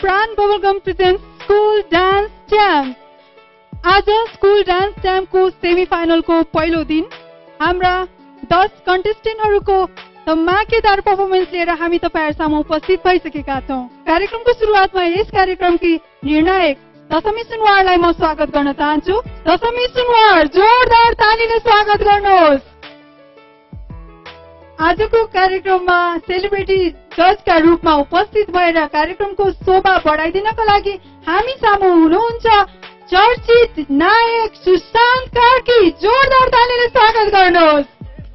प्राण bubblegum presents school dance champ. आज school dance च्याम्पको semi फाइनलको पहिलो दिन हाम्रा 10 कन्टेस्टेन्टहरूको धमाकेदार पर्फर्मेन्स लिएर हामी तपाईहरु सामु उपस्थित भइसकेका छौं। कार्यक्रमको सुरुवातमा यस कार्यक्रमकी निर्णायक दशमी सुनवारलाई म स्वागत गर्न चाहन्छु। दशमी सुनवार, जोरदार तालीले स्वागत गर्नुहोस्। आजको कार्यक्रममा सेलिब्रिटी जजका रूपमा उपस्थित भएर कार्यक्रमको शोभा बढाइदिनका लागि हामी सामु हुनुहुन्छ चर्चित नायक सुशान्त कार्की। जोरदार तालीले स्वागत गर्नुहोस्।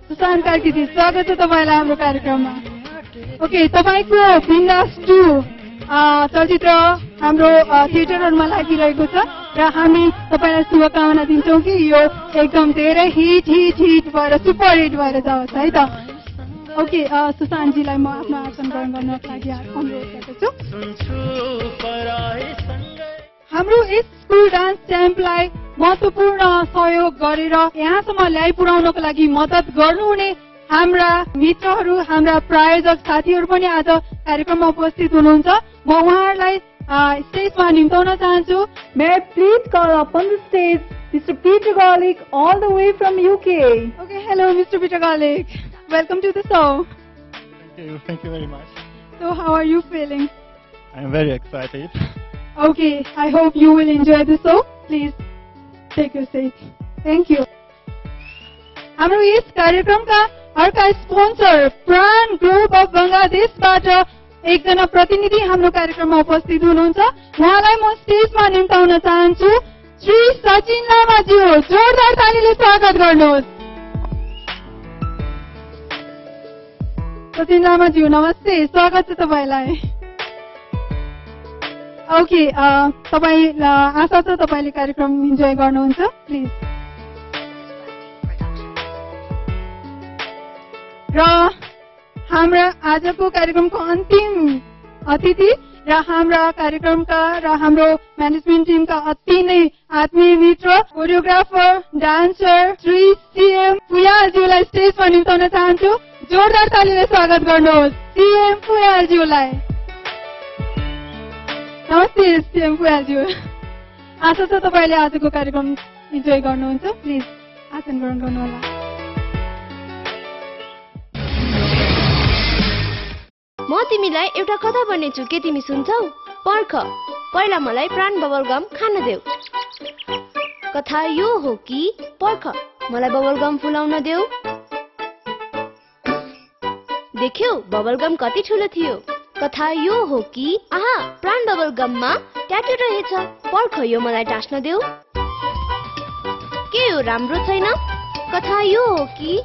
सुशान्त कार्कीजी, स्वागत छ तपाईलाई हाम्रो कार्यक्रममा। ओके, तपाईको बिन्दास 2 चलचित्र हाम्रो थिएटरहरुमा लागिरहेको छ र हामी तपाईलाई शुभकामना दिन्छौं कि यो एकदम धेरै हिट भएर सुपर हिट भएर जाओस् है त। ओके, सुशान्तजीलाई म आफ्नो आसन ग्रहण गर्नको लागि अनुरोध गर्दछु। हाम्रो यस स्कुल डान्स च्याम्पलाई महत्त्वपूर्ण सहयोग गरेर यहाँसम्म ल्याइ पुर्याउनको लागि मद्दत गर्नुहुने हाम्रा मित्रहरू, हाम्रा प्रायोजक साथीहरू पनि आज कार्यक्रममा उपस्थित हुनुहुन्छ। म उहाँहरूलाई स्टेजमा निम्ताउन चाहन्छु। May I please call up on the stage Mr. Peter Garlick all the way from UK. Okay, hello Mr. Peter Garlick. Welcome to the show. Thank you very much. So how are you feeling? I am very excited. Okay, I hope you will enjoy the show. Please take your seat. Thank you. हाम्रो यस कार्यक्रमका अर्का sponsor प्राण group of बंगलादेशबाट एकजना प्रतिनिधि हाम्रो कार्यक्रममा उपस्थित हुनुहुन्छ। उहाँलाई म स्टेजमा निम्ताउन चाहन्छु। श्री सचिन लामाज्यू, जोरदार तालीले स्वागत गर्नुहोस्। सचिन लामाज्यू, नमस्ते, स्वागत छ तपाईलाई। ओके, तपाई आशा छ तपाईले कार्यक्रम इन्जोय गर्नुहुन्छ। प्लिज। र हाम्रा आजको कार्यक्रमको अन्तिम अतिथि र हाम्रा कार्यक्रमका र हाम्रो म्यानेजमेन्ट टिमका अति नै आत्मीय मित्र कोरियोग्राफर डान्सर श्री सीएम फुयालज्यूलाई स्टेजमा निम्ताउन चाहन्छु। जोरदार तालीले स्वागत गर्नुहोस् सीएम फुयालज्यूलाई। नमस्ते सीएम फुयालज्यू, आशा छ तपाईले आजको कार्यक्रम इन्जोय गर्नुहुन्छ। प्लिज आसन ग्रहण गर्नुहोला। म तिमीलाई एउटा कथा भन्नेछु, के तिमी सुन्छौ? पर्ख, पहिला मलाई प्राण बबलगम खान देऊ। कथा यो हो कि पर्ख, मलाई बबलगम फुलाउन देऊ। देख्यौ बबलगम कति ठुलो थियो। कथा यो हो कि आहा, प्राण बबलगममा ट्याटु रहेछ। पर्ख, यो मलाई टास्न देऊ। के यो राम्रो छैन? कथा यो हो कि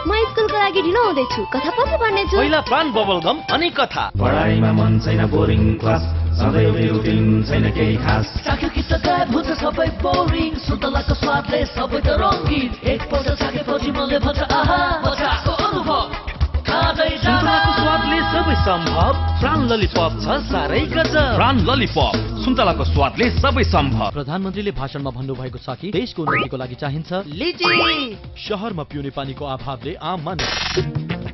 म स्कुलको लागि ढिलो हुँदैछु। कथा पछि भन्नेछु। पहिला प्राण बबलगम अनि कथा। पढाइमा मन छैन, बोरिङ क्लास, सधैँ रुटिन छैन केही खास। चाख्यो कि सकाय भन्छ सबै बोरिङ, सुन्तलाको स्वादले सबै त रङ्गीन। एकपल्ट चाखेपछि मनले भन्छ आहा, मजाको अनुभव खाँदै जाँदा। सुन्तलाको स्वादले सबै सम्भव। प्राण ललिपप छ साह्रै गजब। प्राण ललिपप, सुन्तलाको स्वादले सबै सम्भव। प्रधानमन्त्रीले भाषणमा भन्नुभएको छ कि देशको उन्नतिको लागि चाहिन्छ लिची। शहरमा पिउने पानीको अभावले आम मानिस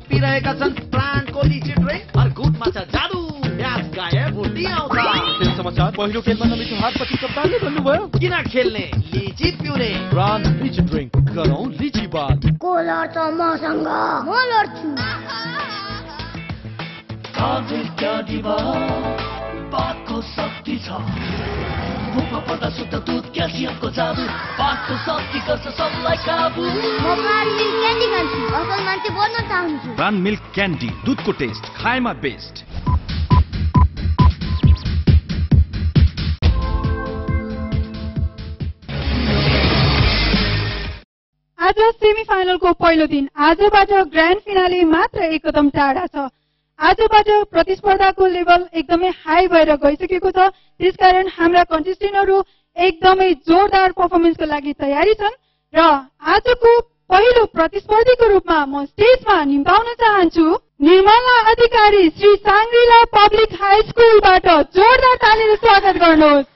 पिरहेका छन् प्राणको लिची ड्रिङ्क। हर गुटमा छ जादु, म्याच गायब हुँदै आउँछ। खेल समाचार। पहिलो खेलमा नमिठो हातपछि कप्तानले भन्नुभयो किन खेल्ने, लिची पिउने। प्राण लिची ड्रिङ्क, गरौँ लिची बात। को लड्छ मसँग? म लड्छु। बातको शक्ति छ, मुखमा पर्दा शुद्ध दुध क्याल्सियमको जादु। बातको शक्ति गर्छ सबलाई काबु। म प्राण मिल्क क्यान्डी खान्छु, असल मान्छे बन्न चाहन्छु। प्राण मिल्क क्यान्डी, दुधको टेस्ट, खाएमा बेस्ट। आज सेमी फाइनलको पहिलो दिन। आजबाट ग्रान्ड फिनाले मात्र एक कदम टाढा छ। आजबाट प्रतिस्पर्धाको लेभल एकदमै हाई भएर गइसकेको छ। त्यसकारण हाम्रा कन्टेस्टेन्टहरू एकदमै जोरदार पर्फर्मेन्सको लागि तयारी छन् र आजको पहिलो प्रतिस्पर्धीको रूपमा म स्टेजमा निम्ताउन चाहन्छु निर्मला अधिकारी श्री साङ्ग्रिला पब्लिक हाई स्कुलबाट। जोरदार तालीले स्वागत गर्नुहोस्।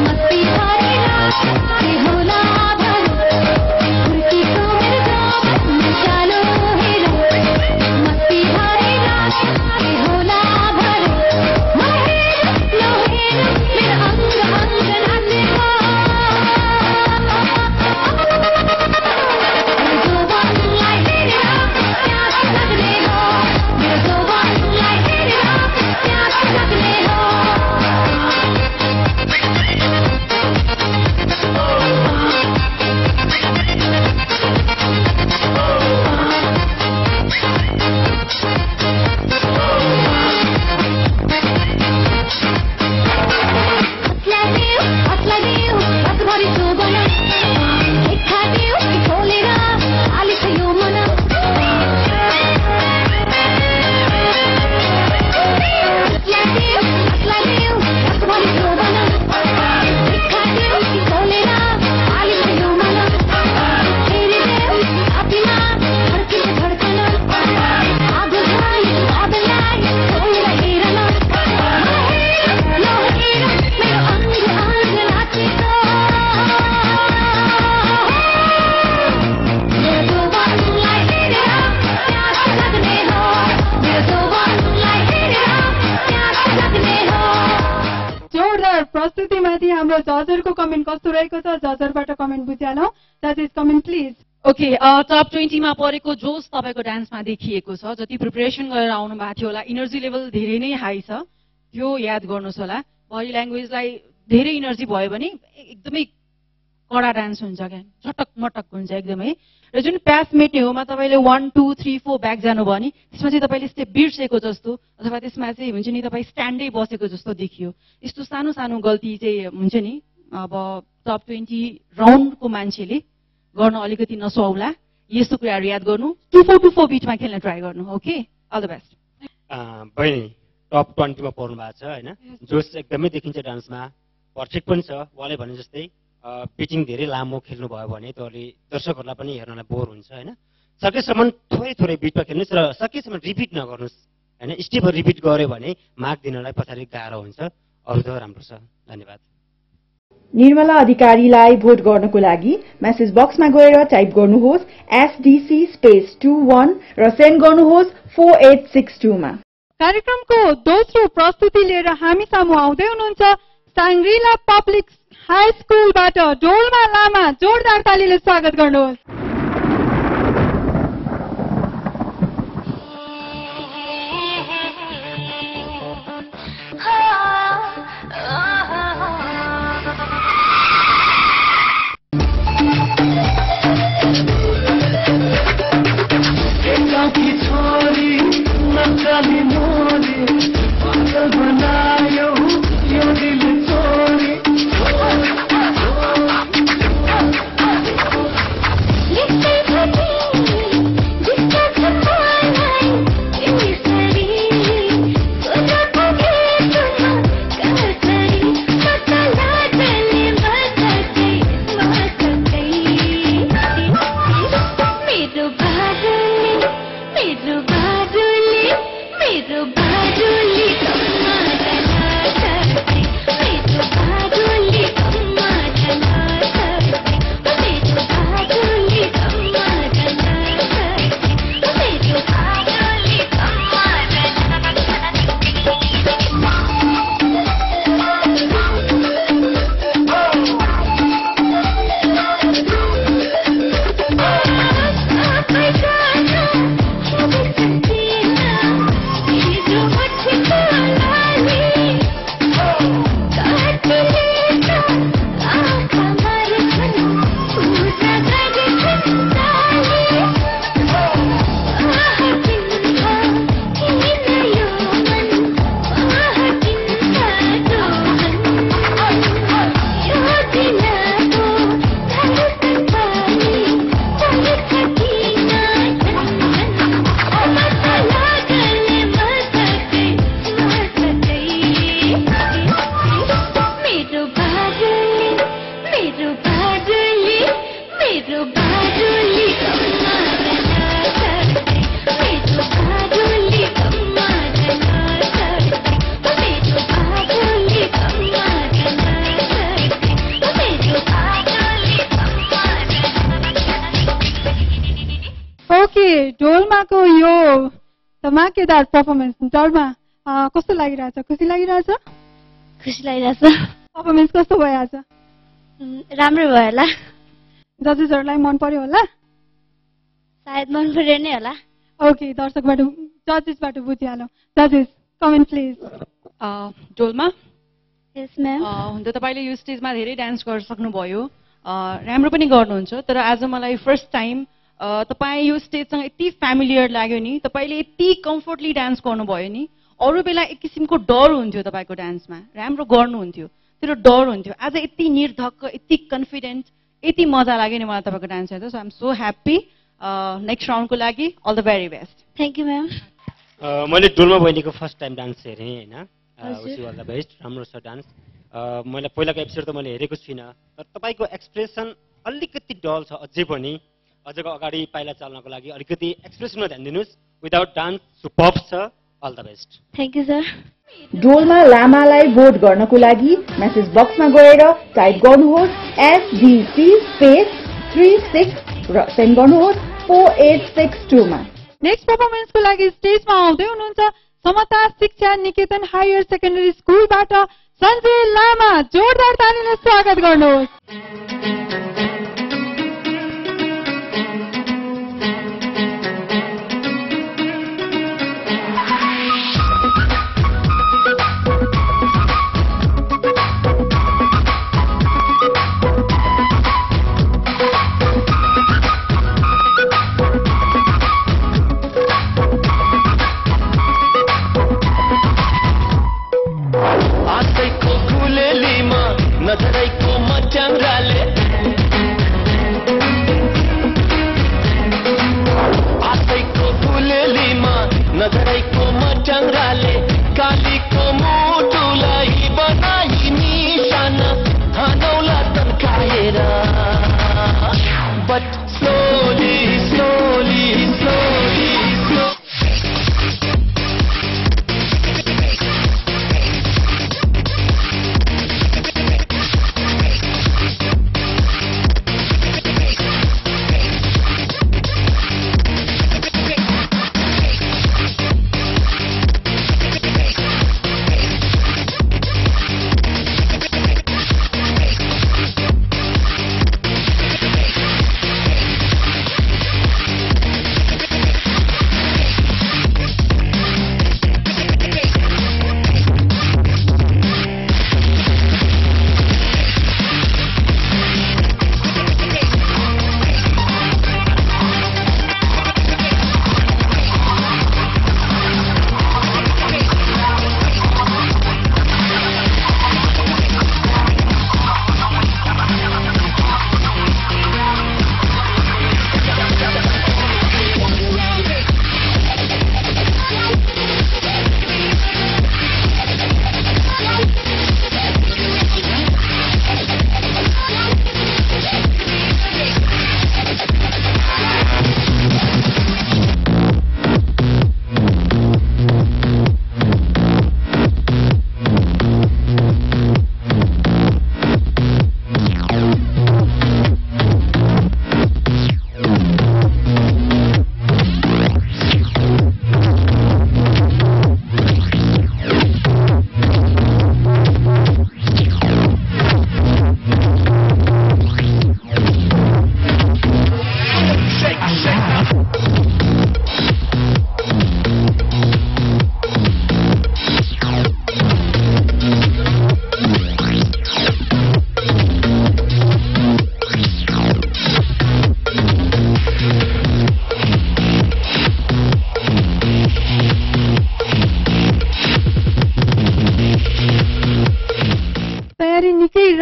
मस्ती धमाकेदार प्रस्तुतिमाथि हाम्रो जजरको कमेन्ट कस्तो रहेको छ जजरबाट कमेन्ट बुझिहालौँ जजेस कमेन्ट प्लिज ओके टप 20 मा परेको जोस तपाईको डान्समा देखिएको छ जति प्रिपरेसन गरेर आउनु भएको थियो होला एनर्जी लेभल धेरै नै हाई छ त्यो याद गर्नुहोस् होला बडी ल्याङ्ग्वेजलाई धेरै एनर्जी भयो भने एकदमै कडा डान्स हुन्छ क्या झटक मटक हुन्छ एकदमै र जुन प्यास मेट्नेमा तपाईँले 1 2 3 4 ब्याक जानुभयो नि त्यसमा चाहिँ तपाईँले स्टेप बिर्सेको जस्तो अथवा त्यसमा चाहिँ हुन्छ नि तपाईँ स्ट्यान्डै बसेको जस्तो देखियो यस्तो सानो सानो गल्ती चाहिँ हुन्छ नि अब टप 20 राउन्डको मान्छेले गर्न अलिकति नसौला यस्तो कुराहरू याद गर्नु 2-4 बिचमा खेल्न ट्राई गर्नु ओके अल द बेस्ट बहिनी टप 20 मा पर्नु भएको छ हैन जोस एकदमै देखिन्छ डान्समा पर्फेक्ट पनि छ उहाँले भने जस्तै पिचिङ धेरै लामो खेल्नु भयो भने त्यसले दर्शकहरूलाई पनि हेर्नलाई बोर हुन्छ हैन सकेसम्म थोरै थोरै बिटमा खेल्नुस् र सकेसम्म रिपिट नगर्नुस् हैन स्टेपहरू रिपिट गर्यो भने मार्क दिनलाई पछाडि गाह्रो हुन्छ अरु त राम्रो छ धन्यवाद निर्मला अधिकारीलाई भोट गर्नको लागि मेसेज बक्समा गएर टाइप गर्नुहोस् SDC स्पेस 21 र सेन्ड गर्नुहोस् 4862 मा कार्यक्रमको दोस्रो प्रस्तुति लिएर हामी सामु आउँदै हुनुहुन्छ साङ्ग्रिला पब्लिक हाई स्कुलबाट डोल्मा लामा जोरदार तालीले स्वागत गर्नुहोस् डोल्माको यो धमाकेदार पर्फर्मेन्स डोल्मा कस्तो लागिरहेछ खुसी लागिरहेछ पर्फर्मेन्स कस्तो भयो आज राम्रो भयो होला जजेसहरूलाई मन पर्यो होला सायद मन पर्यो नै होला ओके दर्शकबाट जजेसबाट बुझिहालौँ जजेस comment please Dolma yes ma'am हुन्छ तपाईँले यो स्टेजमा धेरै डान्स गरिसक्नुभयो राम्रो पनि गर्नुहुन्छ तर आज मलाई फर्स्ट टाइम तपाईँ यो स्टेजसँग यति फ्यामिलियर लाग्यो नि तपाईँले यति कम्फर्टली डान्स गर्नुभयो नि अरू बेला एक किसिमको डर हुन्थ्यो तपाईँको डान्समा राम्रो गर्नुहुन्थ्यो तर डर हुन्थ्यो आज यति निर्धक्क यति कन्फिडेन्ट यति मजा लाग्यो नि मलाई तपाईँको डान्स हेर्दा so I am so happy next राउन्डको लागि all the very best thank you ma'am मैले डोल्मा बहिनीको फर्स्ट टाइम डान्स हेरेँ होइन wish you all the best राम्रो छ डान्स मैले पहिलाको एपिसोड त मैले हेरेको छुइनँ तर तपाईँको एक्सप्रेसन अलिकति डल छ अझै पनि अझको अगाडि पाइला चाल्नको लागि अलिकति एक्सप्रेसनमा ध्यान दिनुहोस् विदाउट डान्स सुपर्ब छ all the best thank you sir Dolma लामालाई भोट गर्नको लागि मेसेज बक्समा गएर टाइप गर्नुहोस् SDC स्पेस 36 र सेन्ड गर्नुहोस् 4862 मा नेक्स्ट पर्फर्मेन्सको लागि स्टेजमा आउँदै हुनुहुन्छ समता शिक्षा निकेतन हायर सेकेन्डरी स्कुलबाट सञ्जय लामा जोरदार तालीले स्वागत गर्नुहोस्। नजरैको मच्याङ्राले आशैको फुलेलीमा नजरैको मच्याङ्राले कालीको मुटुलाई बनाई निशाना हानौला तन्काएर but slowly slowly slowly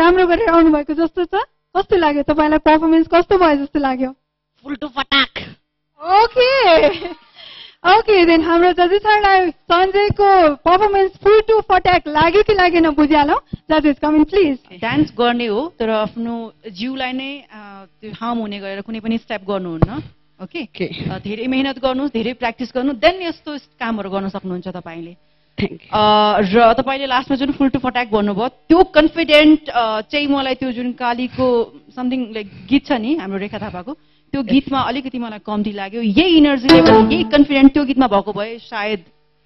राम्रो गरेर आउनु भएको जस्तो छ। कस्तो लाग्यो तपाईलाई परफर्मेन्स कस्तो भयो जस्तो लाग्यो? फुल टु फटाक। ओके देन हाम्रो जजेसहरुलाई सञ्जयको परफर्मेन्स फुल टु फटाक लाग्यो कि लागेन बुझिहालौ। जजेस कम इन प्लिज। डान्स गर्ने हो तर आफ्नो जिउलाई नै त्यो हार्म हुने गरेर कुनै पनि स्टेप गर्नुहुन्न। ओके धेरै मेहनत गर्नुस्, धेरै प्र्याक्टिस गर्नु, देन यस्तो कामहरु गर्न सक्नुहुन्छ तपाईले। र तपाईले लास्टमा जुन फुल टु फटाक भन्नुभयो त्यो कन्फिडेन्ट चाहिँ मलाई त्यो जुन कालीको समथिङ लाइक गीत छ नि हाम्रो रेखा थापाको त्यो गीतमा अलिकति मलाई कम्ती लाग्यो। यही इनर्जी लेभल यही कन्फिडेन्ट त्यो गीतमा भएको भए सायद,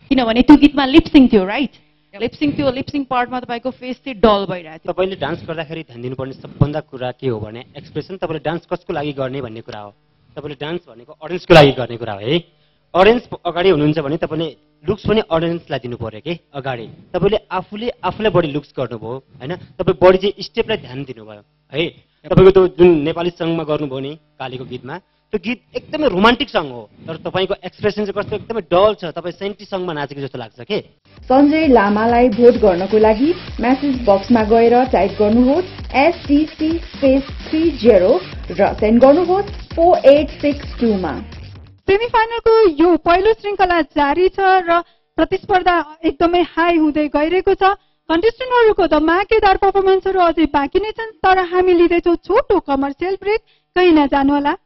किनभने त्यो गीतमा लिपसिङ थियो राइट? लिपसिङ पार्टमा तपाईको फेस चाहिँ डल भइरहेको थियो। तपाईले डान्स गर्दाखेरि ध्यान दिनुपर्ने सबभन्दा कुरा के हो भने एक्सप्रेसन। तपाईले डान्स कसको लागि गर्ने भन्ने कुरा हो। तपाईले डान्स भनेको अडियन्सको लागि गर्ने कुरा हो है। अडियन्स अगाडि हुनुहुन्छ भने तपाईले लुक्स पनि अडियन्सलाई दिनु पर्यो के अगाडि। तपाईले आफूलाई बढी लुक्स गर्नुभयो हैन, तपाई बढी चाहिँ स्टेपलाई ध्यान दिनुभयो है। तपाईको त्यो जुन नेपाली सङ्गमा गर्नुभयो नि कालीको गीतमा, त्यो गीत एकदमै रोमान्टिक सङ्ग हो तर तपाईको एक्सप्रेसन चाहिँ कस्तो एकदमै डल छ। तपाई सेन्टी सङ्गमा नाचेको जस्तो लाग्छ के। सञ्जय लामालाई भोट गर्नको लागि मेसेज बक्समा गएर टाइप गर्नुहोस् STC स्पेस 30 र सेन्ड गर्नुहोस् 4862 मा। सेमिफाइनलको यो पहिलो श्रृङ्खला जारी छ र प्रतिस्पर्धा एकदमै हाई हुँदै गइरहेको छ। कन्टेस्टेन्टहरूको धमाकेदार पर्फर्मेन्सहरू अझै बाँकी नै छन् तर हामी लिँदैछौँ छोटो कमर्सियल ब्रेक। कहीँ नजानुहोला।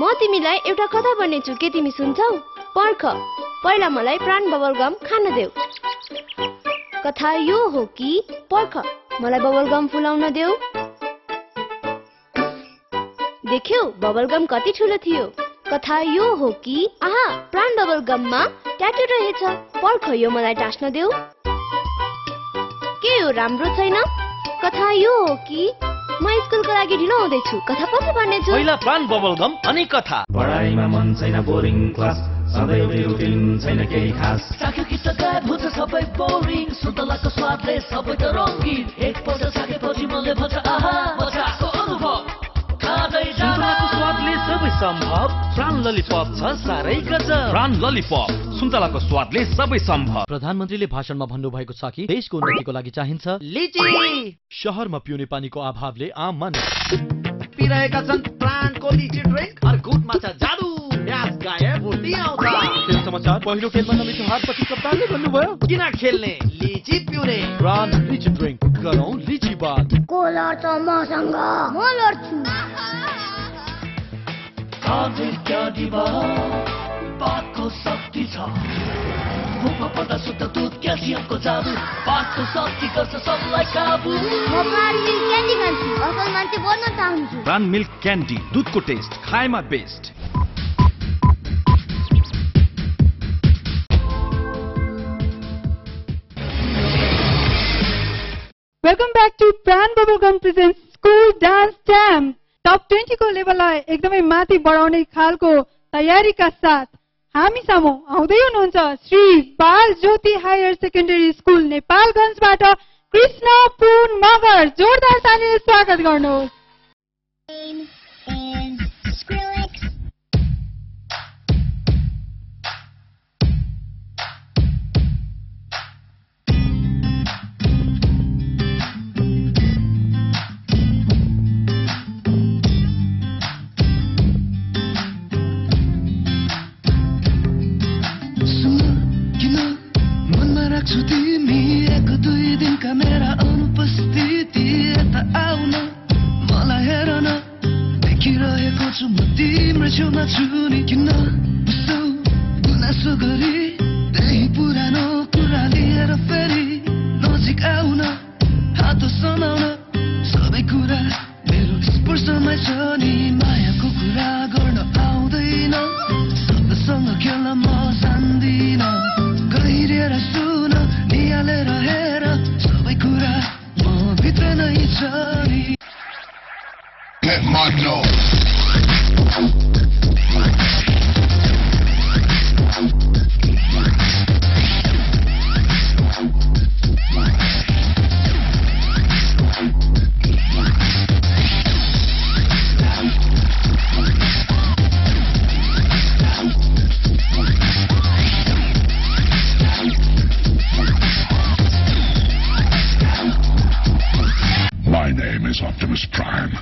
म तिमीलाई एउटा कथा भन्नेछु के तिमी सुन्छौ? पर्ख, पहिला मलाई प्राण बबलगम खान देऊ। कथा यो हो कि पर्ख, मलाई बबलगम फुलाउन देऊ। देख्यौ बबलगम कति ठुलो थियो। कथा यो हो कि आहा प्राण बबलगममा ट्याटु रहेछ। पर्ख, यो मलाई टास्न देऊ। के यो राम्रो छैन? कथा यो हो कि म स्कुलको लागि ढिलो हुँदैछु। कथा पछि भन्नेछु। पहिला प्राण बबलगम अनि कथा। पढाइमा मन छैन, बोरिङ क्लास, सधैँ एउटै रुटिन, छैन केही खास। चाख्यो कि त गायब हुन्छ सबै बोरिङ, सुन्तलाको स्वादले सबै त रङ्गीन। एकपल्ट चाखेपछि मनले भन्छ आहा मजाको अनुभव। खाँदै सुन्तलाको स्वादले सबै सम्भव। प्राण ललिपप छ साह्रै गजब। प्राण ललिपप, सुन्तलाको स्वादले सबै सम्भव। प्रधानमन्त्रीले भाषणमा भन्नुभएको छ कि देशको उन्नतिको लागि चाहिन्छ लिची। शहरमा पिउने पानीको अभावले आम मानिस पिरहेका छन् प्राणको लिची ड्रिंक। हर गुटमा छ जादु, प्याज गायब हुँदै आउँछ। खेल समाचार। पहिलो खेलमा नमिठो हारपछि कप्तानले भन्नुभयो किन खेल्ने, लिची पिउने। प्राण लिची ड्रिंक, गरौँ लिची बात। को लड्छ मसँग? म लड्छु। बातको शक्ति छ, मुखमा पर्दा शुद्ध दुध, क्याल्सियमको जादु। बातको शक्ति गर्छ सबलाई काबु। म प्राण मिल्क क्यान्डी खान्छु, असल मान्छे बन्न चाहन्छु। प्राण मिल्क क्यान्डी, दुधको टेस्ट खाएमा बेस्ट। वेलकम ब्याक टु प्राण bubblegum present school dance time. Top 20 को लेभललाई एकदमै माथि बढाउने खालको तयारीका साथ हामी सामु आउँदै हुनुहुन्छ श्री बाल ज्योति हायर सेकेन्डरी स्कुल नेपालगञ्जबाट कृष्ण पुन मगर। जोरदार तालीले स्वागत गर्नुहोस्। तिमीको 2 दिनका मेरा अनुपस्थिति यता आउन, मलाई हेर न, देखिरहेको छु म तिम्रो छेउमा छु नि। किन बुझ्छौ गुनासो गरी त्यही पुरानो कुरा लिएर फेरि नजिक आउन, हात समाउन, सबै कुरा मेरो स्पर्शमै छ नि। मायाको कुरा गर्न आउँदैन, शब्दसँग खेल्न म जान्दिन। गहिरेर सुन, निहालेर हेर, सबै कुरा म भित्र नै छ नि। My name is Optimus Prime.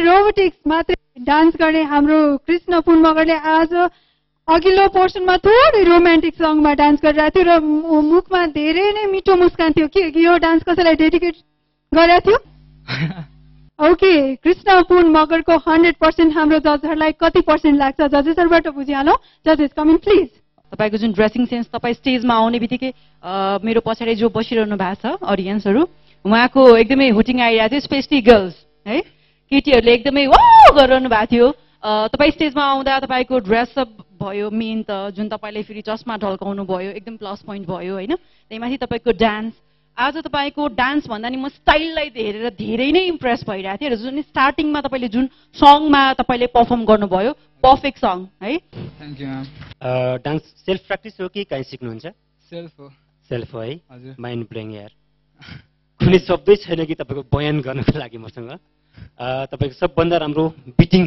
Robotics मात्रै डान्स गर्ने हाम्रो कृष्ण पुन मगरले आज अघिल्लो पोर्सनमा थोरै रोमान्टिक सङमा डान्स गरिरहेको थियो र मुखमा धेरै नै मिठो मुस्कान थियो। के यो डान्स कसैलाई डेडिकेट गरेको थियो? ओके, कृष्ण पुन मगरको 100% हाम्रो जजहरूलाई कति पर्सेन्ट लाग्छ? जजेसहरूबाट बुझिहालौँ। जजेस कमिङ प्लिज। तपाईँको जुन ड्रेसिङ सेन्स, तपाईँ स्टेजमा आउने बित्तिकै मेरो पछाडि जो बसिरहनु भएको छ अडियन्सहरू, उहाँको एकदमै हुटिङ आइरहेको थियो, स्पेसली गर्ल्स है, केटीहरूले एकदमै वा गरिरहनु भएको थियो। तपाईँ स्टेजमा आउँदा तपाईँको ड्रेसअप भयो मेन त, जुन तपाईँले फेरि चस्मा ढल्काउनु भयो, एकदम प्लस पोइन्ट भयो होइन। त्यहीमाथि तपाईँको डान्स, आज तपाईँको डान्स भन्दा नि म स्टाइललाई हेरेर धेरै नै इम्प्रेस भइरहेको थिएँ र जुन स्टार्टिङमा तपाईँले जुन सङमा तपाईँले पर्फर्म गर्नुभयो, पर्फेक्ट सङ है। Thank you ma'am. Dance self practice हो कि कहीँ सिक्नुहुन्छ? सेल्फ हो। सेल्फ हो है, हजुर। माइन्ड ब्लोइङ यार। कुनै शब्दै छैन कि तपाईँको बयान गर्नको लागि मसँग। तपाईँको सबभन्दा राम्रो बिटिङ,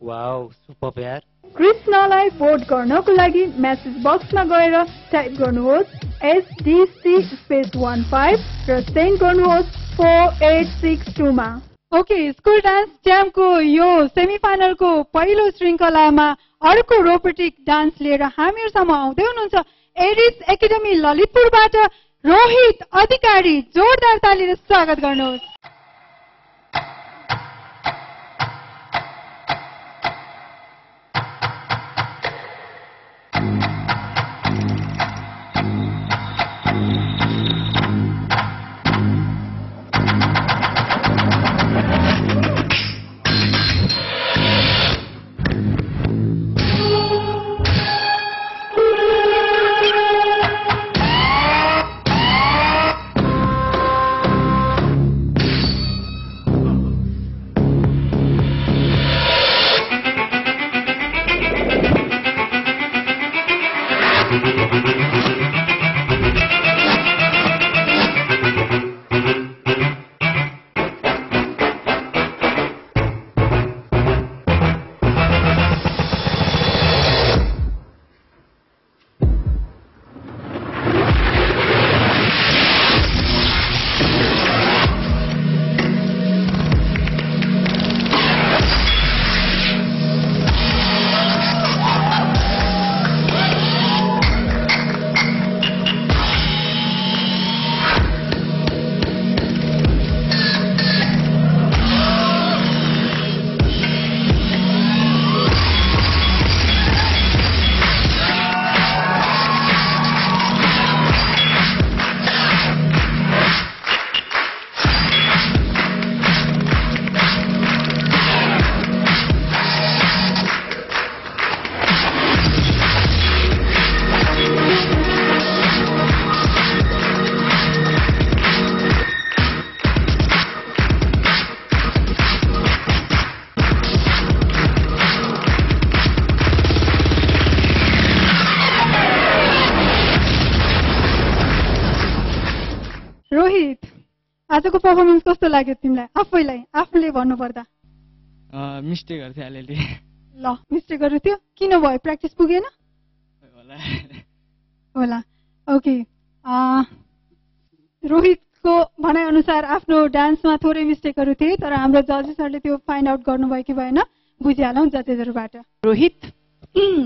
वाउ सुपर यार। कृष्णलाई भोट गर्नको लागि मेसेज बक्समा गएर टाइप गर्नुहोस् SDC स्पेस 15 र सेन्ड गर्नुहोस् 4862 मा। ओके, स्कुल डान्स च्याम्पको यो सेमिफाइनलको पहिलो श्रृङ्खलामा अर्को रोबोटिक डान्स लिएर हामीहरू सम्म आउँदै हुनुहुन्छ एरिस एकाडेमी ललितपुरबाट रोहित अधिकारी। जोरदार तालीले स्वागत गर्नुहोस्। रोहित, आजको पर्फर्मेन्स कस्तो लाग्यो तिमीलाई? आफैलाई आफूले भन्नुपर्दा। मिस्टेकहरू थियो अलिअलि। ल, मिस्टेकहरू थियो, किन भयो? प्र्याक्टिस पुगेन होला। ओके, रोहितको भनाइअनुसार आफ्नो डान्समा थोरै मिस्टेकहरू थिए, तर हाम्रो जजेसहरूले त्यो फाइन्ड आउट गर्नुभयो कि भएन बुझिहालौँ जजेसहरूबाट। रोहित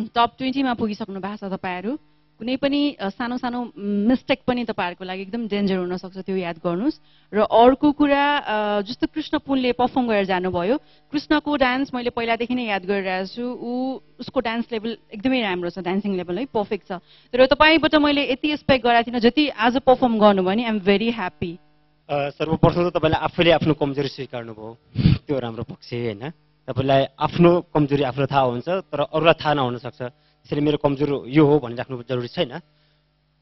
टप 20 मा पुगिसक्नु भएको छ तपाईँहरू। कुनै पनि सानो सानो मिस्टेक पनि तपाईँहरूको लागि एकदम डेन्जर हुनसक्छ, त्यो याद गर्नुहोस्। र अर्को कुरा, जस्तो कृष्ण पुनले पर्फर्म गरेर जानुभयो, कृष्णको डान्स मैले पहिलादेखि नै याद गरिरहेको छु। उसको डान्स लेभल एकदमै राम्रो छ, डान्सिङ लेभल है, पर्फेक्ट छ। तर तपाईँबाट मैले यति एक्सपेक्ट गरेको थिइनँ जति आज पर्फर्म गर्नुभयो नि। I'm very happy. सर्वप्रथम त तपाईँले आफैले आफ्नो कमजोरी स्वीकार्नुभयो, त्यो राम्रो पक्ष होइन। तपाईँलाई आफ्नो कमजोरी आफूलाई थाहा हुन्छ, तर अरूलाई थाहा नहुन सक्छ। त्यसरी मेरो कमजोर यो हो भनिराख्नु जरुरी छैन।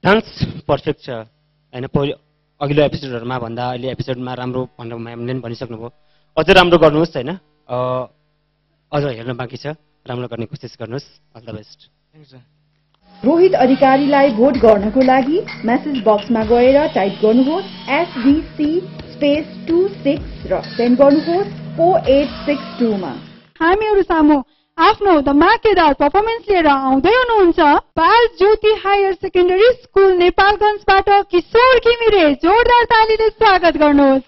डान्स पर्फेक्ट छ होइन, अघिल्लो एपिसोडहरूमा भन्दा अहिले एपिसोडमा राम्रो भनेर म्यामले पनि भनिसक्नुभयो। अझ राम्रो गर्नुहोस् होइन, अझ हेर्न बाँकी छ, राम्रो गर्ने कोसिस गर्नुहोस्। All the best. रोहित अधिकारीलाई भोट गर्नको लागि मेसेज बक्समा गएर टाइप गर्नुहोस् SDC स्पेस 26 र सेन्ड गर्नुहोस् 4862 मा। हामीहरू सामु आफ्नो धमाकेदार पर्फर्मेन्स लिएर आउँदै हुनुहुन्छ बाल ज्योति हायर सेकेन्डरी स्कुल नेपालगञ्जबाट किशोर घिमिरे। जोरदार तालीले स्वागत गर्नुहोस्।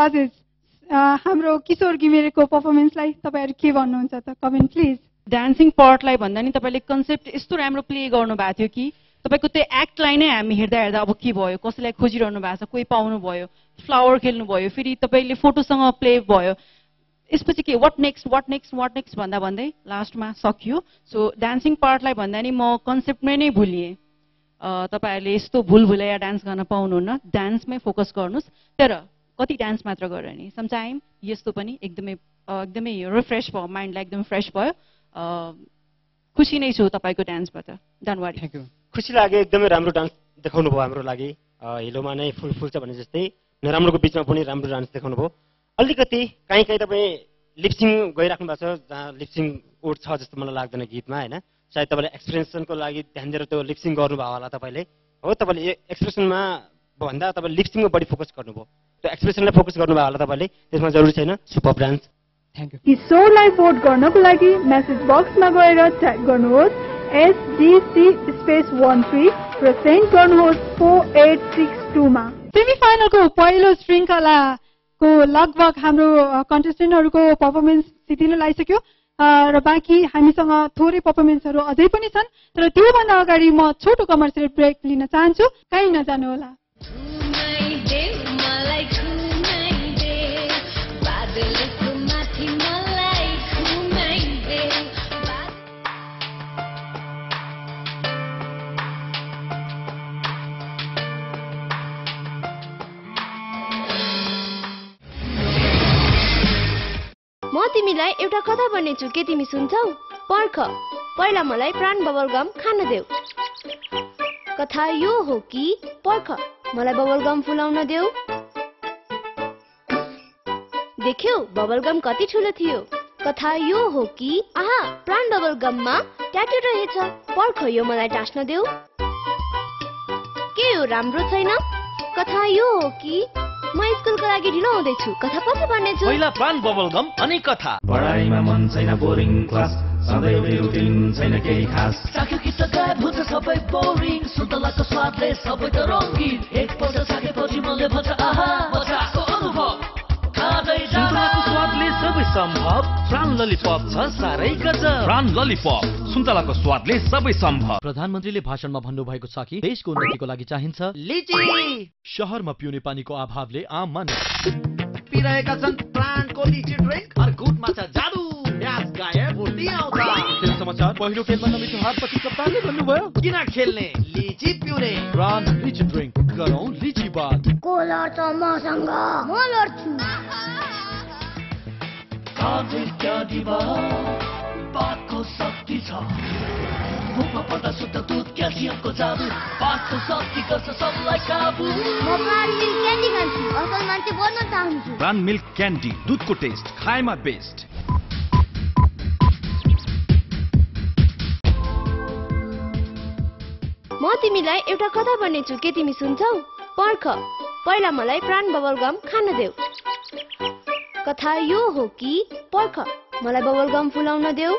जजेस हाम्रो किशोर घिमिरेको पर्फर्मेन्सलाई तपाईँहरू के भन्नुहुन्छ त? Comment please. डान्सिङ पार्टलाई भन्दा नि तपाईँले कन्सेप्ट यस्तो राम्रो प्ले गर्नुभएको थियो कि तपाईँको त्यो एक्टलाई नै हामी हेर्दा हेर्दा अब के भयो, कसैलाई खोजिरहनु भएको छ, कोही पाउनु भयो, फ्लावर खेल्नु भयो, फेरि तपाईँले फोटोसँग प्ले भयो, यसपछि के वाट नेक्स्ट भन्दा भन्दै लास्टमा सकियो। सो डान्सिङ पार्टलाई भन्दा नि म कन्सेप्टमै नै भुलिएँ। तपाईँहरूले यस्तो भुलभुलैया डान्स गर्न पाउनुहुन्न, डान्समै फोकस गर्नुहोस्। तर कति डान्स मात्र गरेर नि समटाइम यस्तो पनि एकदमै रिफ्रेस भयो, माइन्डलाई एकदम फ्रेस भयो। खुसी नै छु तपाईँको डान्सबाट। Don't worry. Thank you. खुसी लाग्यो, एकदमै राम्रो डान्स देखाउनु भयो हाम्रो लागि। हिलोमा नै फुल फुल्छ भने जस्तै नराम्रोको बिचमा पनि राम्रो डान्स देखाउनु भयो। अलिकति कहीँ तपाईँ लिप्सिङ गइराख्नु भएको छ जहाँ लिप्सिङ उठ छ जस्तो मलाई लाग्दैन गीतमा होइन। सायद तपाईँले एक्सप्रेसनको लागि ध्यान दिएर त्यो लिप्सिङ गर्नुभयो होला तपाईँले, हो? तपाईँले एक्सप्रेसनमा भन्दा तपाईँले लिप्सिङमा बढी फोकस गर्नुभयो, त्यो एक्सप्रेसनलाई फोकस गर्नुभयो होला तपाईँले, त्यसमा जरुरी छैन। Super dance. Thank you. यी शोलाई भोट गर्नको लागि मेसेज बक्समा गएर टाइप गर्नुहोस् SGC_13 र सेन्ड गर्नुहोस् 4862 मा। सेमिफाइनलको पहिलो श्रृङ्खलाको लगभग हाम्रो कन्टेस्टेन्टहरूको पर्फर्मेन्स सिद्धिन लागिसक्यो र बाँकी हामीसँग थोरै पर्फर्मेन्सहरू अझै पनि छन्। तर त्योभन्दा अगाडि म छोटो कमर्सियल ब्रेक लिन चाहन्छु, कहीँ नजानु होला। म तिमीलाई एउटा कथा भन्नेछु, के तिमी सुन्छौ? पर्ख, पहिला मलाई प्राण बबलगम खान देऊ। कथा यो हो कि पर्ख, मलाई बबलगम फुलाउन देऊ। देख्यौ बबलगम कति ठुलो थियो। कथा यो हो कि आहा, प्राण बबलगममा ट्याटु रहेछ। पर्ख, यो मलाई टास्न देऊ। के यो राम्रो छैन? कथा यो हो कि म स्कुलको लागि ढिलो हुँदैछु। कथा पछि भन्नेछु। पहिला प्राण बबलगम अनि कथा। पढाइमा मन छैन, बोरिङ क्लास, सधैँ एउटै रुटिन, छैन केही खास। चाख्यो कि गायब हुन्छ सबै बोरिङ, सुन्तलाको स्वादले सबै त रङ्गीन। एकपल्ट चाखेपछि मनले भन्छ आहा, मजाको अनुभव खाँदै जाँदा। सुन्तलाको स्वादले सबै सम्भव, प्राण ललिपप छ साह्रै गजब। प्राण ललिपप, सुन्तलाको स्वादले सबै सम्भव। प्रधानमन्त्रीले भाषणमा भन्नुभएको छ कि देशको उन्नतिको लागि चाहिन्छ लिची। शहरमा पिउने पानीको अभावले आम मानिस पिरहेका छन् प्राणको लिची ड्रिंक। और गुड माछा जादु, म्याच गायब, भुटी आउँछ। खेल समाचार। पहिलो खेलमा नमिठो हार पछि कप्तानले भन्नुभयो किन खेल्ने, लिची पिउने। प्राण लिची ड्रिंक, गरौँ लिची बात। को लड्छ मसँग? म लड्छु। बातको शक्ति छ, मुखमा पर्दा शुद्ध दुध, क्याल्सियमको जादु, बातको शक्ति गर्छ सबलाई काबु। म प्राण मिल्क क्यान्डी खान्छु, असल मान्छे बन्न चाहन्छु। प्राण मिल्क क्यान्डी, दुधको टेस्ट, खाएमा बेस्ट। म तिमीलाई एउटा कथा भन्नेछु, के तिमी सुन्छौ? पर्ख, पहिला मलाई प्राण बबलगम खान देऊ। कथा यो हो कि पर्ख, मलाई बबलगम फुलाउन देऊ।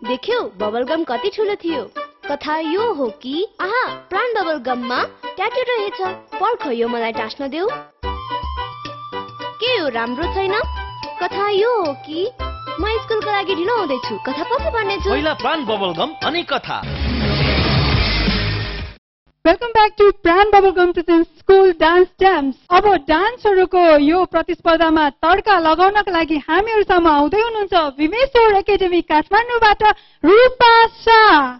देख्यौ बबलगम कति ठुलो थियो। कथा यो हो कि आहा, प्राण बबलगममा ट्याटु रहेछ। पर्ख, यो मलाई टास्न देऊ। के यो राम्रो छैन? कथा यो हो कि म स्कुलको लागि ढिलो हुँदैछु। कथा पछि भन्नेछु। पहिला प्राण बबलगम अनि कथा। वेलकम ब्याक टु प्राण bubblegum present school dance dams. अब डान्सहरूको यो प्रतिस्पर्धामा तड्का लगाउनका लागि हामीहरूसँग आउँदै हुनुहुन्छ विमेश्वर एकाडेमी काठमाडौँबाट रूपा शाह।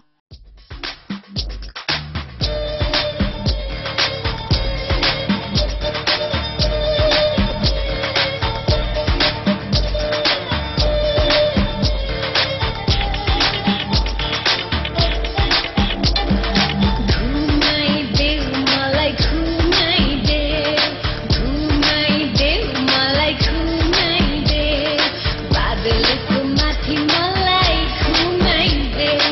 बादलको माथि मलाई घुमाइदेऊ।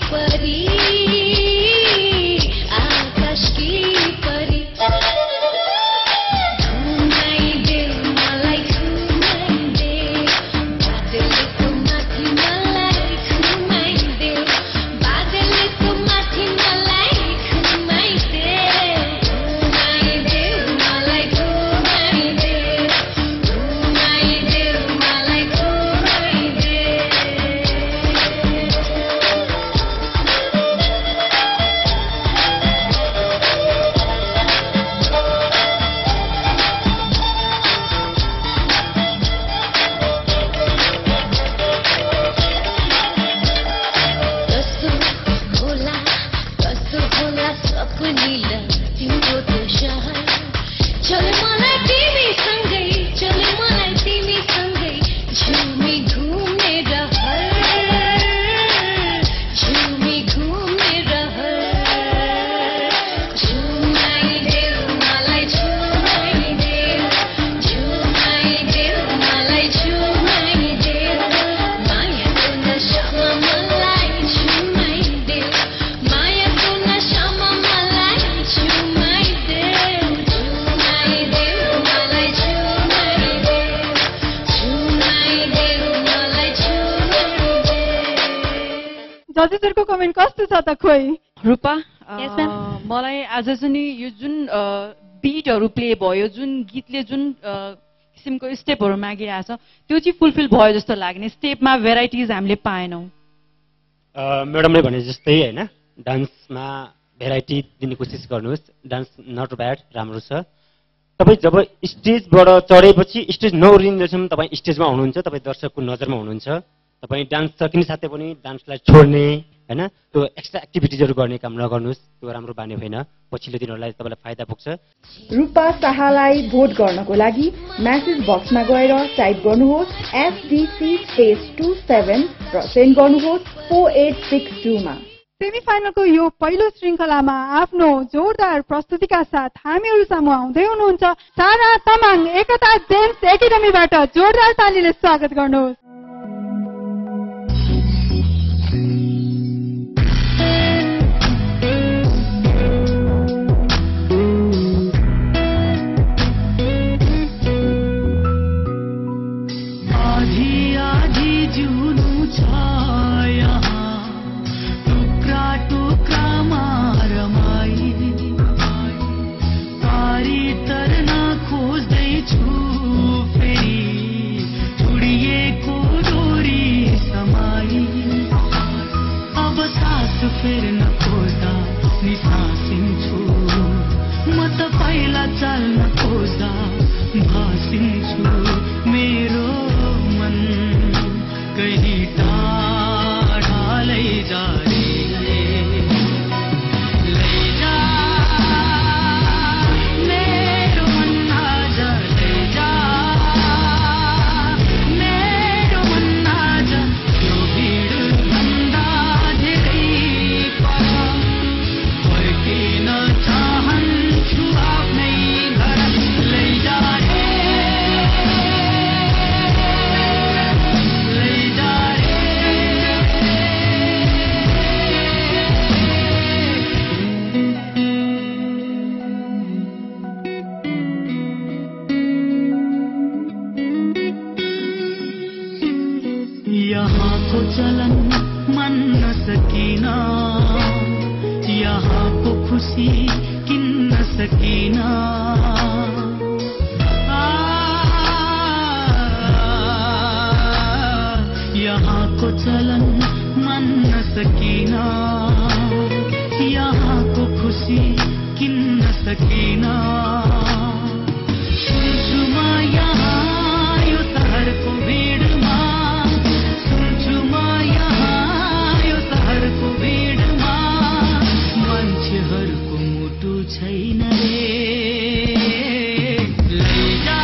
परी आकाश की परी घुमाइदेऊ मलाई घुमाइदेऊ बादलको माथि मलाई घुमाइदेऊ बादलको माथि मलाई घुमाइदेऊ घुमाइदेऊ मलाई घुमाइदेऊ घुमाइदेऊ मलाई कस्तो होला सपनीला तिम्रो त्यो सहर चले मलाई तिमीसँगै चले मलाई तिमीसँगै झुमी घुम्ने रहर झुमी घुम्ने रहर झुमाइदेऊ मलाई झुमाइदेऊ झुमाइदेऊ मलाई झुमाइदेऊ मायाको नशामा मलाई झुमाइदेऊ मायाको नशामा मलाई झुमाइदेऊ झुमाइदेऊ मलाई झुमाइदेऊ झुमाइदेऊ मलाई झुमाइदेऊ जजेसहरूको कमेन्ट कस्तो छ त खोइ रूपा Yes, ma'am. मलाई आज चाहिँ नि यो जुन बिटहरू प्ले भयो जुन गीतले जुन किसिमको स्टेपहरू मागिरहेछ त्यो चाहिँ फुलफिल भयो जस्तो लाग्ने स्टेपमा भेराइटिज हामीले पाएनौँ म्याडमले भने जस्तै होइन डान्समा भेराइटी दिने कोसिस गर्नुहोस् डान्स नट ब्याड राम्रो छ तपाईँ जब स्टेजबाट चढेपछि स्टेज नउरिन्जेलसम्म तपाईँ स्टेजमा हुनुहुन्छ तपाईँ दर्शकको नजरमा हुनुहुन्छ तपाईँ डान्स सकिने साथै पनि डान्सलाई छोड्ने होइन त्यो एक्स्ट्रा एक्टिभिटिजहरू गर्ने काम नगर्नुहोस् त्यो राम्रो बानी होइन पछिल्लो दिनहरूलाई तपाईँलाई फाइदा पुग्छ रूपा शाहलाई भोट गर्नको लागि म्यासेज बक्समा गएर टाइप गर्नुहोस् SDC स्पेस 27 र सेन्ड गर्नुहोस् 4862 मा सेमिफाइनलको यो पहिलो श्रृङ्खलामा आफ्नो जोरदार प्रस्तुतिका साथ हामीहरू सामु आउँदै हुनुहुन्छ सारा तामाङ एकता जेम्स एकाडेमीबाट जोरदार तालीले स्वागत गर्नुहोस् आधी आधी जुनू छ यहाँ टुक्रा टुक्रा रमाई पारी तर्न खोज्दैछु फेरि छुडिएको डोरी समाई अब सास फेर्न खोज्दा निसासिन्छु म त पहिला चल्न खोज्दा भासिन्छु मेरो मन कहीं टाढा लैजा रे लैजा मेरो मन आज लैजा मेरो मन आज यो भिड भन्दा धेरै पर फर्किन चाहन्छु आफ्नै घर लैजा रे लैजा रे यहाँको चलन मान्न सकिना यहाँको खुसी किन्न सकिना यहाँको चलन मान्न सकिना यहाँको खुसी किन्न सकिना सुन्छु म यहाँ यो सहरको भिडमा सुन्छु म यहाँ यो सहरको भिडमा मान्छेहरूको मुटु छैन रे लैजा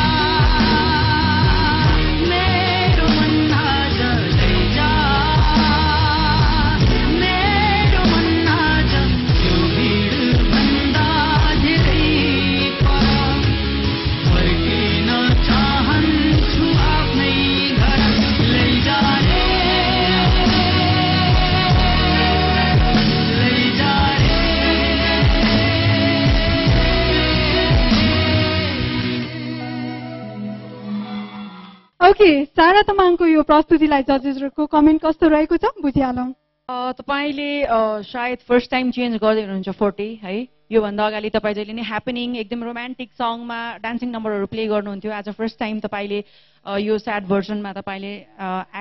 मेरो मन आज लैजा मेरो मन आज यो भिड भन्दा धेरै पर ओके, सारा तामाङको यो प्रस्तुतिलाई जजेसहरूको कमेन्ट कस्तो रहेको छ बुझिहालौँ। तपाईँले सायद फर्स्ट टाइम चेन्ज गर्दै हुनुहुन्छ 40 है। योभन्दा अगाडि तपाईँ जहिले नै ह्यापनिङ एकदम रोमान्टिक सङमा डान्सिङ नम्बरहरू प्ले गर्नुहुन्थ्यो। आज फर्स्ट टाइम तपाईँले यो स्याड भर्जनमा तपाईँले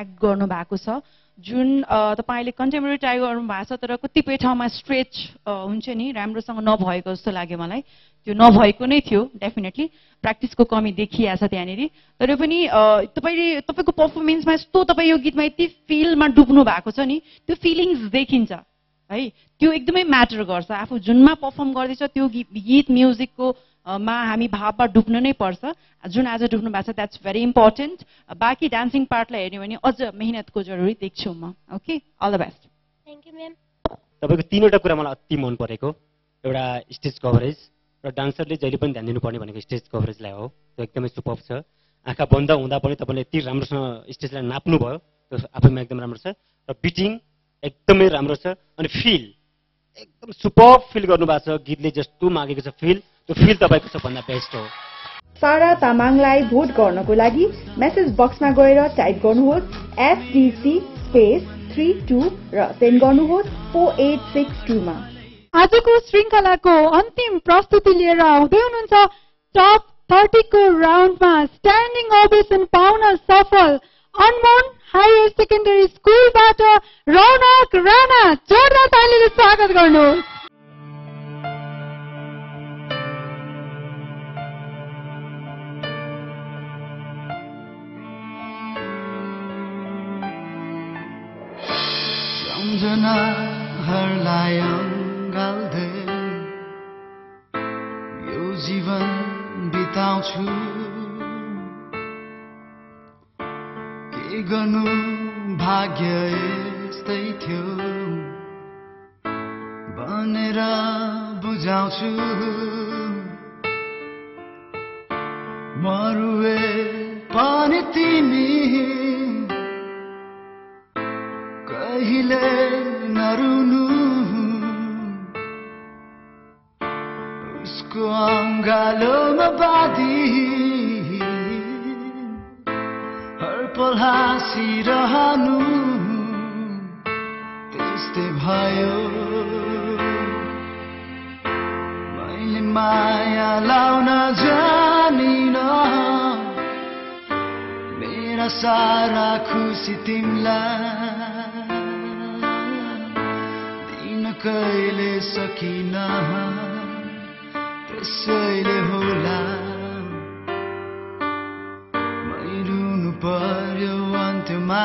एक्ट गर्नु भएको छ, जुन तपाईँले कन्टेम्पोरेरी ट्राई गर्नु भएको छ, तर कतिपय ठाउँमा स्ट्रेच हुन्छ नि राम्रोसँग नभएको जस्तो लाग्यो मलाई। त्यो नभएको नै थियो, डेफिनेटली प्र्याक्टिसको कमी देखिया छ त्यहाँनिर। तर पनि तपाईँको पर्फर्मेन्समा यस्तो तपाईँ यो गीतमा यति फिलमा डुब्नु भएको छ नि, त्यो फिलिङ्स देखिन्छ है, त्यो एकदमै म्याटर गर्छ। आफू जुनमा पर्फर्म गर्दैछ त्यो गीत म्युजिकको मा हामी भावमा डुब्नु नै पर्छ, जुन आज डुब्नु भएको छ, द्याट्स भेरी इम्पोर्टेन्ट। बाँकी डान्सिङ पार्टलाई हेर्ने भने अझ मेहनतको जरुरी देख्छु म। Okay, all the best. Thank you ma'am. तपाईँको 3वटा कुरा मलाई अति मन परेको, एउटा स्टेज कभरेज र डान्सरले जहिले पनि ध्यान दिनुपर्ने भनेको स्टेज कभरेजलाई हो, त्यो एकदमै सुपर छ। आँखा बन्द हुँदा पनि तपाईँले यति राम्रोसँग स्टेजलाई नाप्नु भयो, त्यो आफैमा एकदम राम्रो छ। र बिटिङ एकदमै राम्रो छ, अनि फिल एकदम सुपर फिल गर्नुभएको छ। गीतले जस्तो मागेको छ फिल, त्यो फिल तपाईँको सबभन्दा बेस्ट हो। सारा तामाङलाई भोट गर्नको लागि मेसेज बक्समा गएर टाइप गर्नुहोस् SDC स्पेस 32 र सेन्ड गर्नुहोस् 4862 मा। आजको श्रृङ्खलाको अन्तिम प्रस्तुति लिएर आउँदै हुनुहुन्छ टप 30 को राउन्डमा स्ट्यान्डिङ ओभेसन पाउन सफल अनमोल हायर सेकेन्डरी स्कुलबाट रौनक राणा। जोरदार तालीले स्वागत गर्नुहोस्। सम्झनाहरूलाई अँगाल्दै यो जीवन बिताउँछु, के गर्नु भाग्य यस्तै थियो भनेर बुझाउँछु। मरुए पनि तिमी कहिले नरुनु, उसको अङ्गालोमा बाँधी हर पल हाँसिरहनु, त्यस्तै भयो। मैले माया लाउन जानिन, मेरा सारा खुसी तिमीलाई दिन कहिले सकिन, त्यसैले होला मै रुनु पर्यो अन्त्यमा।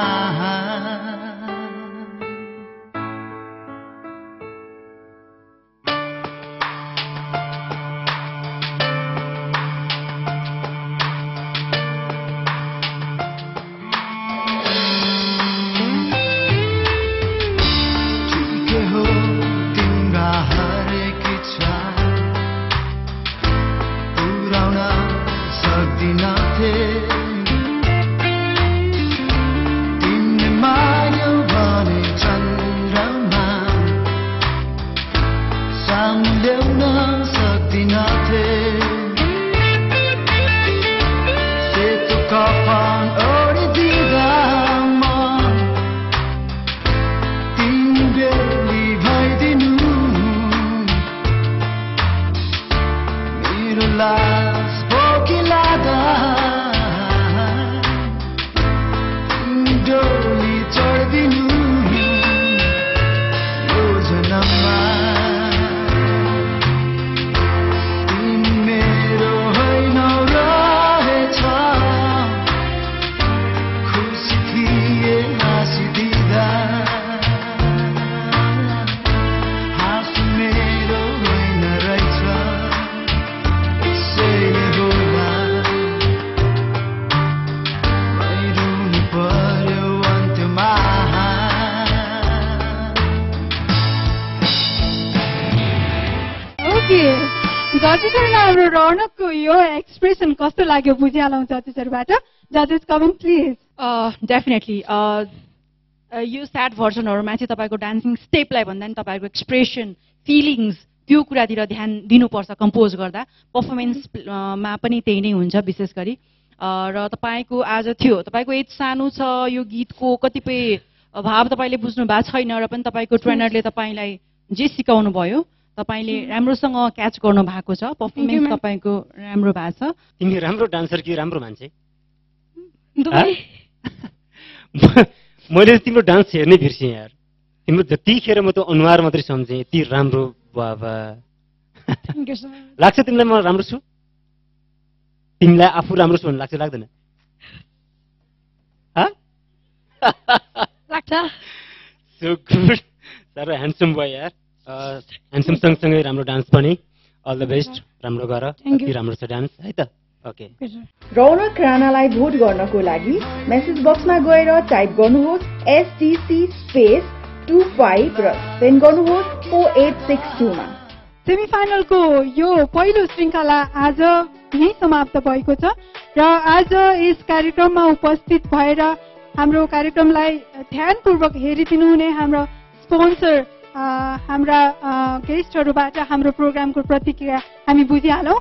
जजेसहरूलाई हाम्रो रौनकको यो एक्सप्रेसन कस्तो लाग्यो बुझिहालौँ जजेसहरूबाट। जजेस कमेन्ट प्लिज। डेफिनेटली यो स्याड भर्जनहरूमा चाहिँ तपाईँको डान्सिङ स्टेपलाई भन्दा नि तपाईँको एक्सप्रेसन फिलिङ्स त्यो कुरातिर ध्यान दिनुपर्छ कम्पोज गर्दा। पर्फर्मेन्समा पनि त्यही नै हुन्छ विशेष गरी। र तपाईँको आज थियो, तपाईँको एज सानो छ, यो गीतको कतिपय भाव तपाईँले बुझ्नु भएको छैन र पनि तपाईँको ट्रेनरले तपाईँलाई जे सिकाउनु भयो तपाईँले राम्रोसँग क्याच गर्नु भएको छ, पर्फर्मेन्स तपाईँको राम्रो भएको छ। तिमी राम्रो डान्सर कि राम्रो मान्छे? मैले तिम्रो डान्स हेर्नै बिर्सेँ यार। तिम्रो जतिखेर म त अनुहार मात्रै सम्झेँ, यति राम्रो बाबा। लाग्छ तिमीलाई म राम्रो छु? तिमीलाई आफू राम्रो छु भन्ने लाग्छ लाग्दैन? लाग्छ। सो गुड, साह्रो ह्यान्डसम भयो यार। ह्यान्डसम सँगसँगै राम्रो डान्स पनि। अल द बेस्ट, राम्रो गर। कति राम्रो छ डान्स है त। ओके। रौनक राणालाई भोट गर्नको लागि मेसेज बक्समा गएर टाइप गर्नुहोस् STC स्पेस 25 र सेन्ड गर्नुहोस् 4862 मा। सेमिफाइनलको यो पहिलो श्रृङ्खला आज यही समाप्त भएको छ र आज यस कार्यक्रममा उपस्थित भएर हाम्रो कार्यक्रमलाई ध्यानपूर्वक हेरिदिनु हुने हाम्रो स्पोन्सर हाम्रा गेस्टहरूबाट हाम्रो प्रोग्रामको प्रतिक्रिया हामी बुझिहालौँ।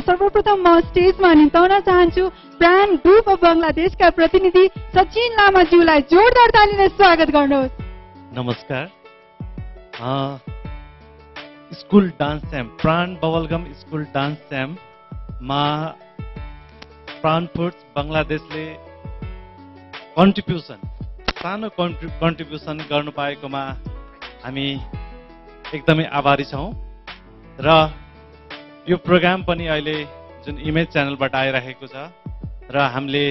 सर्वप्रथम म स्टेजमा निम्ताउन चाहन्छु प्राण ग्रुप अफ बङ्गलादेशका प्रतिनिधि सचिन लामाज्यूलाई जोरदार तालीले स्वागत गर्नुहोस्। नमस्कार। स्कुल डान्स च्याम्प प्राण बबलगम स्कुल डान्स च्याम्पमा प्राण फुड्स बङ्गलादेशले सानो कन्ट्रिब्युसन गर्नु पाएकोमा हामी एकदमै आभारी छौँ र यो प्रोग्राम पनि अहिले जुन इमेज च्यानलबाट आइरहेको छ र हामीले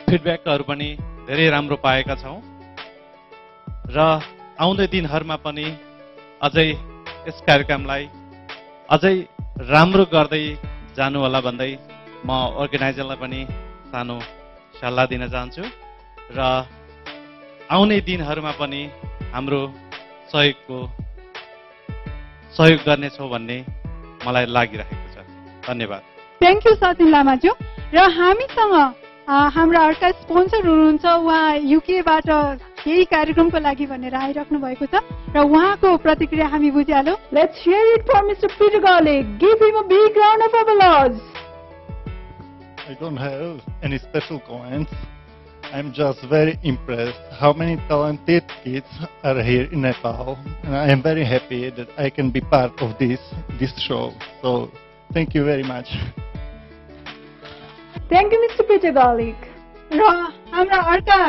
फिडब्याकहरू पनि धेरै राम्रो पाएका छौँ र आउँदै दिनहरूमा पनि अझै यस कार्यक्रमलाई अझै राम्रो गर्दै जानु होला भन्दै म अर्गनाइजरलाई पनि सानो सल्लाह दिन चाहन्छु र आउने दिनहरूमा पनि हाम्रो सहयोग गर्नेछौँ भन्ने मलाई लागिरहेको छ। धन्यवाद। थ्याङ्क यू सचिन लामाज्यू। र हामीसँग हाम्रा अर्का स्पोन्सर हुनुहुन्छ, उहाँ युकेबाट यही कार्यक्रमको लागि भनेर आइराख्नु भएको छ र उहाँको प्रतिक्रिया हामी बुझिहालौँ। Let's hear it from mister Peter Garlic. Give him a big round of applause. I don't have any special comments. I'm just very impressed how many talented kids are here in Nepal, and I am very happy that I can be part of this show. So thank you very much. Thank you Mr. Peter Garlic. र हाम्रा अर्का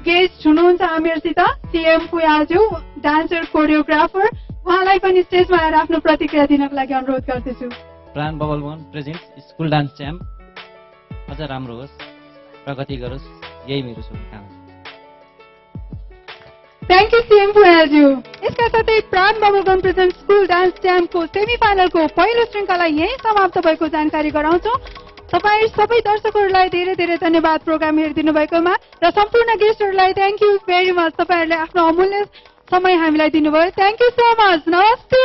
guest हुनुहुन्छ हामीहरूसित CM फुयाज्यू, dancer choreographer. उहाँलाई पनि स्टेजमा आएर आफ्नो प्रतिक्रिया दिनको लागि अनुरोध गर्दछु। प्राण bubblegum present school dance champ अझ राम्रो होस्, प्रगति गरोस्, यही मेरो शुभकामना। Thank you CM फुयाज्यू। यसका साथै प्राण बबलगम प्रेजेन्ट स्कुल डान्स च्याम्पको सेमिफाइनलको पहिलो श्रृङ्खला यही समाप्त भएको जानकारी गराउँछौँ। तपाईँ सबै दर्शकहरूलाई धेरै धेरै धन्यवाद प्रोग्राम हेरिदिनु भएकोमा र सम्पूर्ण गेस्टहरूलाई थ्याङ्क यू भेरी मच। तपाईँहरूले आफ्नो अमूल्य समय हामीलाई दिनुभयो। Thank you so much. नमस्ते।